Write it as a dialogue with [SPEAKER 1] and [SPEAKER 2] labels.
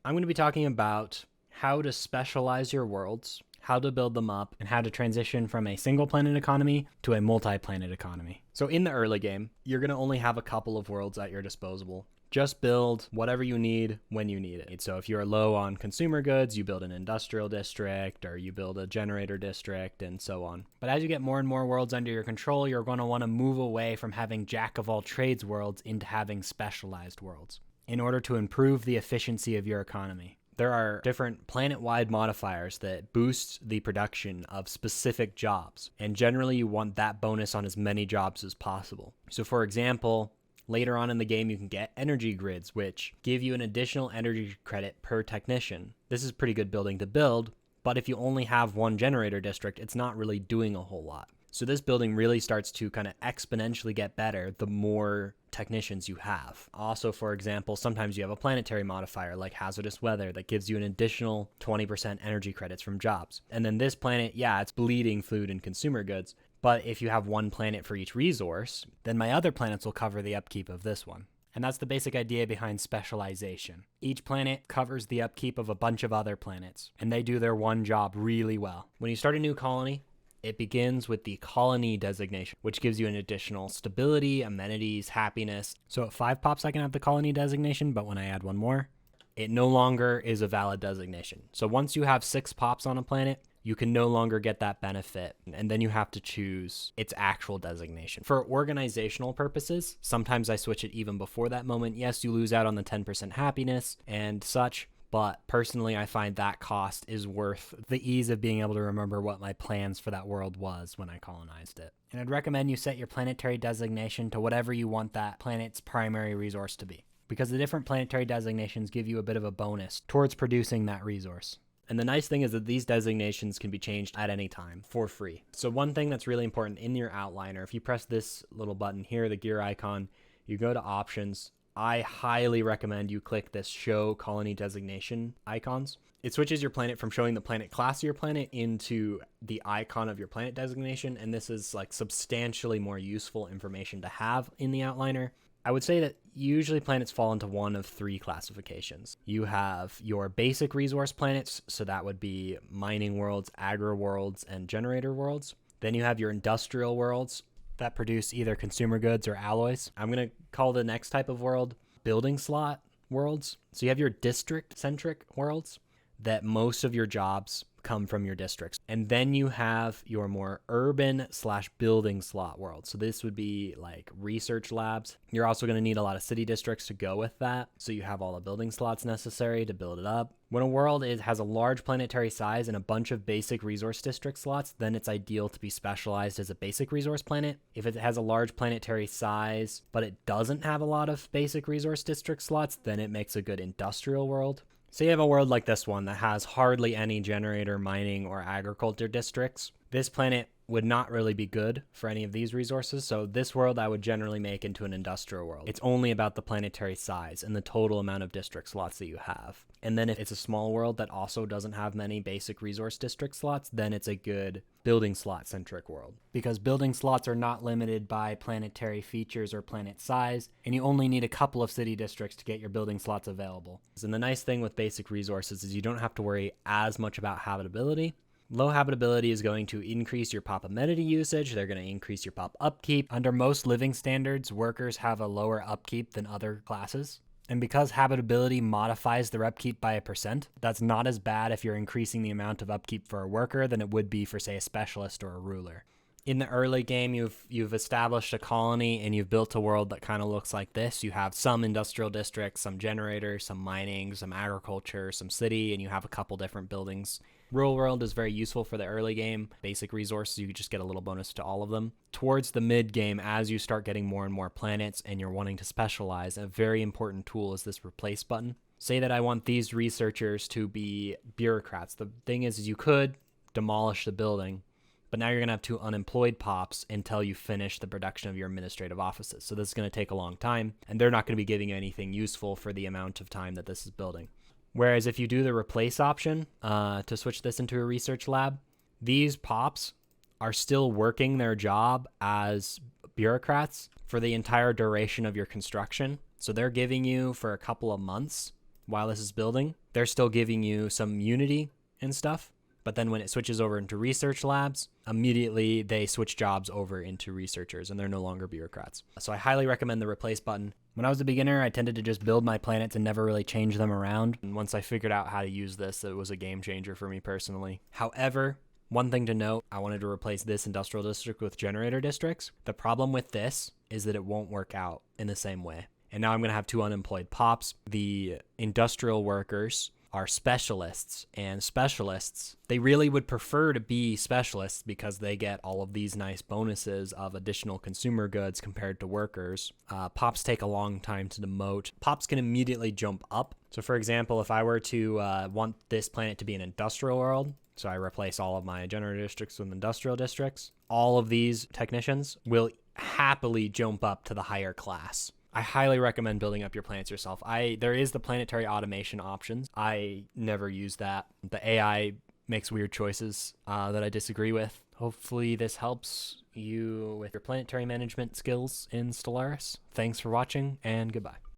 [SPEAKER 1] I'm going to be talking about how to specialize your worlds, how to build them up, and how to transition from a single planet economy to a multi-planet economy. So in the early game, you're going to only have a couple of worlds at your disposal. Just build whatever you need when you need it. So if you're low on consumer goods, you build an industrial district or you build a generator district and so on. But as you get more and more worlds under your control, you're going to want to move away from having jack of all trades worlds into having specialized worlds in order to improve the efficiency of your economy. There are different planet-wide modifiers that boost the production of specific jobs, and generally you want that bonus on as many jobs as possible. So for example, later on in the game, you can get energy grids, which give you an additional energy credit per technician. This is pretty good building to build, but if you only have one generator district, it's not really doing a whole lot. So this building really starts to kind of exponentially get better the more technicians you have. Also, for example, sometimes you have a planetary modifier like hazardous weather that gives you an additional 20% energy credits from jobs. And then this planet, yeah, it's bleeding food and consumer goods. But if you have one planet for each resource, then my other planets will cover the upkeep of this one. And that's the basic idea behind specialization. Each planet covers the upkeep of a bunch of other planets, and they do their one job really well. When you start a new colony, it begins with the colony designation, which gives you an additional stability, amenities, happiness. So at 5 pops, I can have the colony designation, but when I add one more, it no longer is a valid designation. So once you have 6 pops on a planet, you can no longer get that benefit, and then you have to choose its actual designation. For organizational purposes, sometimes I switch it even before that moment. Yes, you lose out on the 10% happiness and such, but personally, I find that cost is worth the ease of being able to remember what my plans for that world was when I colonized it. And I'd recommend you set your planetary designation to whatever you want that planet's primary resource to be, because the different planetary designations give you a bit of a bonus towards producing that resource. And the nice thing is that these designations can be changed at any time for free. So one thing that's really important in your outliner, if you press this little button here, the gear icon, you go to options. I highly recommend you click this show colony designation icons. It switches your planet from showing the planet class of your planet into the icon of your planet designation. And this is like substantially more useful information to have in the outliner. I would say that usually planets fall into one of 3 classifications. You have your basic resource planets, so that would be mining worlds, agri worlds, and generator worlds. Then you have your industrial worlds that produce either consumer goods or alloys. I'm going to call the next type of world building slot worlds. So you have your district-centric worlds that most of your jobs come from your districts. And then you have your more urban/building slot world. So this would be like research labs. You're also going to need a lot of city districts to go with that. So you have all the building slots necessary to build it up. When a world has a large planetary size and a bunch of basic resource district slots, then it's ideal to be specialized as a basic resource planet. If it has a large planetary size, but it doesn't have a lot of basic resource district slots, then it makes a good industrial world. So you have a world like this one that has hardly any generator, mining, or agriculture districts. This planet would not really be good for any of these resources, so this world I would generally make into an industrial world. It's only about the planetary size and the total amount of district slots that you have. And then if it's a small world that also doesn't have many basic resource district slots, then it's a good building slot-centric world. Because building slots are not limited by planetary features or planet size, and you only need a couple of city districts to get your building slots available. And the nice thing with basic resources is you don't have to worry as much about habitability. Low habitability is going to increase your pop amenity usage. They're going to increase your pop upkeep. Under most living standards, workers have a lower upkeep than other classes. And because habitability modifies their upkeep by 1%, that's not as bad if you're increasing the amount of upkeep for a worker than it would be for, say, a specialist or a ruler. In the early game, you've established a colony and you've built a world that kind of looks like this. You have some industrial districts, some generators, some mining, some agriculture, some city, and you have a couple different buildings. Rural world is very useful for the early game. Basic resources, you just get a little bonus to all of them. Towards the mid game, as you start getting more and more planets and you're wanting to specialize, a very important tool is this replace button. Say that I want these researchers to be bureaucrats. The thing is you could demolish the building, but now you're going to have 2 unemployed pops until you finish the production of your administrative offices. So this is going to take a long time, and they're not going to be giving you anything useful for the amount of time that this is building. Whereas if you do the replace option to switch this into a research lab, these pops are still working their job as bureaucrats for the entire duration of your construction. So they're giving you for a couple of months while this is building. They're still giving you some Unity and stuff. But then when it switches over into research labs, immediately they switch jobs over into researchers and they're no longer bureaucrats. So I highly recommend the replace button. When I was a beginner, I tended to just build my planets and never really change them around. And once I figured out how to use this, it was a game changer for me personally. However, one thing to note, I wanted to replace this industrial district with generator districts. The problem with this is that it won't work out in the same way. And now I'm going to have 2 unemployed pops. The industrial workers are specialists, and specialists, they really would prefer to be specialists because they get all of these nice bonuses of additional consumer goods compared to workers. Pops take a long time to demote. Pops can immediately jump up. So for example, if I were to want this planet to be an industrial world, so I replace all of my generator districts with industrial districts, all of these technicians will happily jump up to the higher class. I highly recommend building up your planets yourself. There is the planetary automation options. I never use that. The AI makes weird choices that I disagree with. Hopefully this helps you with your planetary management skills in Stellaris. Thanks for watching, and goodbye.